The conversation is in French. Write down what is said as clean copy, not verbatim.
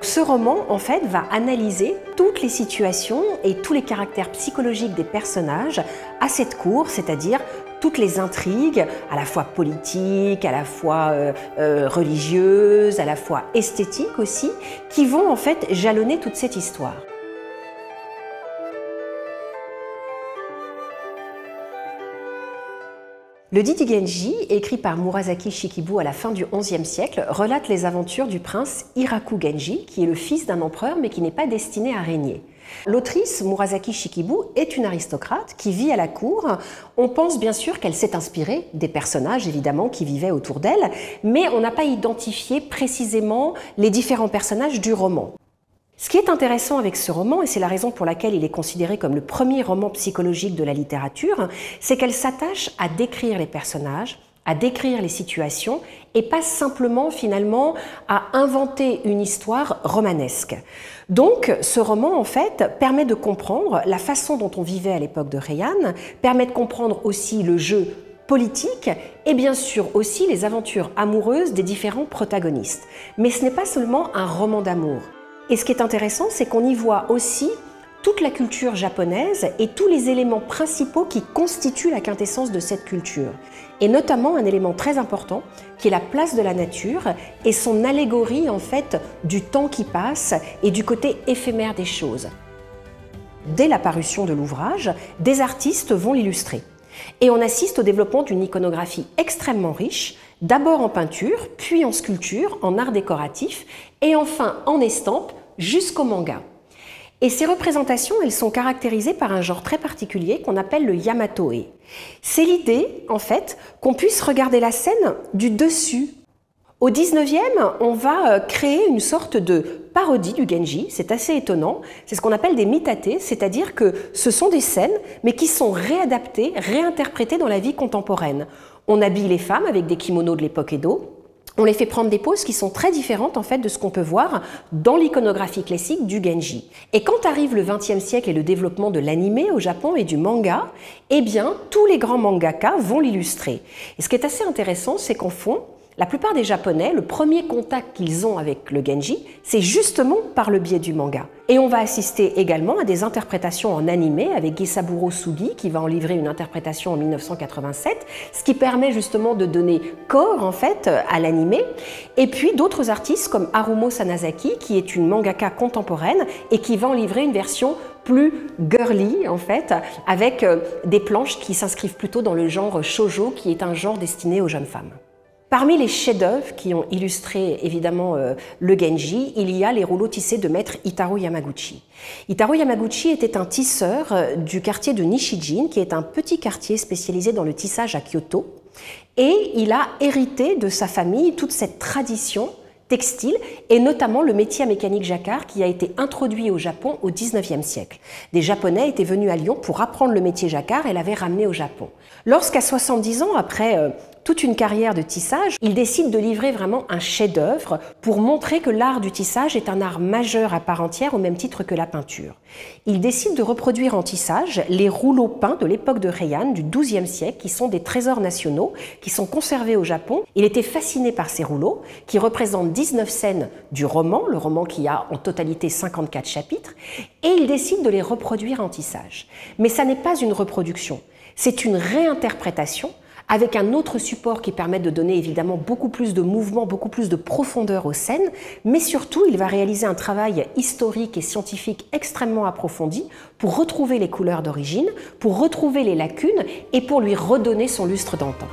ce roman, en fait, va analyser toutes les situations et tous les caractères psychologiques des personnages à cette cour, c'est-à-dire toutes les intrigues, à la fois politiques, à la fois religieuses, à la fois esthétiques aussi, qui vont en fait jalonner toute cette histoire. Le Didi Genji, écrit par Murasaki Shikibu à la fin du XIe siècle, relate les aventures du prince Hiraku Genji, qui est le fils d'un empereur mais qui n'est pas destiné à régner. L'autrice Murasaki Shikibu est une aristocrate qui vit à la cour. On pense bien sûr qu'elle s'est inspirée des personnages évidemment qui vivaient autour d'elle, mais on n'a pas identifié précisément les différents personnages du roman. Ce qui est intéressant avec ce roman, et c'est la raison pour laquelle il est considéré comme le premier roman psychologique de la littérature, c'est qu'elle s'attache à décrire les personnages, à décrire les situations, et pas simplement finalement à inventer une histoire romanesque. Donc ce roman en fait permet de comprendre la façon dont on vivait à l'époque de Heian, permet de comprendre aussi le jeu politique et bien sûr aussi les aventures amoureuses des différents protagonistes. Mais ce n'est pas seulement un roman d'amour. Et ce qui est intéressant, c'est qu'on y voit aussi toute la culture japonaise et tous les éléments principaux qui constituent la quintessence de cette culture. Et notamment un élément très important qui est la place de la nature et son allégorie en fait du temps qui passe et du côté éphémère des choses. Dès la parution de l'ouvrage, des artistes vont l'illustrer. Et on assiste au développement d'une iconographie extrêmement riche, d'abord en peinture, puis en sculpture, en art décoratif, et enfin en estampes jusqu'au manga. Et ces représentations, elles sont caractérisées par un genre très particulier qu'on appelle le Yamato-e. C'est l'idée, en fait, qu'on puisse regarder la scène du dessus. Au 19e, on va créer une sorte de parodie du Genji, c'est assez étonnant, c'est ce qu'on appelle des mitate, c'est-à-dire que ce sont des scènes, mais qui sont réadaptées, réinterprétées dans la vie contemporaine. On habille les femmes avec des kimonos de l'époque Edo, on les fait prendre des poses qui sont très différentes en fait de ce qu'on peut voir dans l'iconographie classique du Genji. Et quand arrive le XXe siècle et le développement de l'anime au Japon et du manga, eh bien tous les grands mangaka vont l'illustrer. Et ce qui est assez intéressant, c'est qu'en fond, la plupart des Japonais, le premier contact qu'ils ont avec le Genji, c'est justement par le biais du manga. Et on va assister également à des interprétations en animé avec Gesaburo Sugi qui va en livrer une interprétation en 1987, ce qui permet justement de donner corps en fait à l'animé. Et puis d'autres artistes comme Harumo Sanazaki qui est une mangaka contemporaine et qui va en livrer une version plus girly en fait, avec des planches qui s'inscrivent plutôt dans le genre shoujo qui est un genre destiné aux jeunes femmes. Parmi les chefs-d'œuvre qui ont illustré évidemment le Genji, il y a les rouleaux tissés de maître Itaru Yamaguchi. Itaru Yamaguchi était un tisseur du quartier de Nishijin, qui est un petit quartier spécialisé dans le tissage à Kyoto. Et il a hérité de sa famille toute cette tradition textile et notamment le métier à mécanique jacquard qui a été introduit au Japon au XIXe siècle. Des Japonais étaient venus à Lyon pour apprendre le métier jacquard et l'avaient ramené au Japon. Lorsqu'à 70 ans, après toute une carrière de tissage, il décide de livrer vraiment un chef-d'œuvre pour montrer que l'art du tissage est un art majeur à part entière au même titre que la peinture. Il décide de reproduire en tissage les rouleaux peints de l'époque de Heian du XIIe siècle qui sont des trésors nationaux qui sont conservés au Japon. Il était fasciné par ces rouleaux qui représentent 19 scènes du roman, le roman qui a en totalité 54 chapitres, et il décide de les reproduire en tissage. Mais ça n'est pas une reproduction, c'est une réinterprétation avec un autre support qui permet de donner évidemment beaucoup plus de mouvement, beaucoup plus de profondeur aux scènes, mais surtout il va réaliser un travail historique et scientifique extrêmement approfondi pour retrouver les couleurs d'origine, pour retrouver les lacunes et pour lui redonner son lustre d'antan.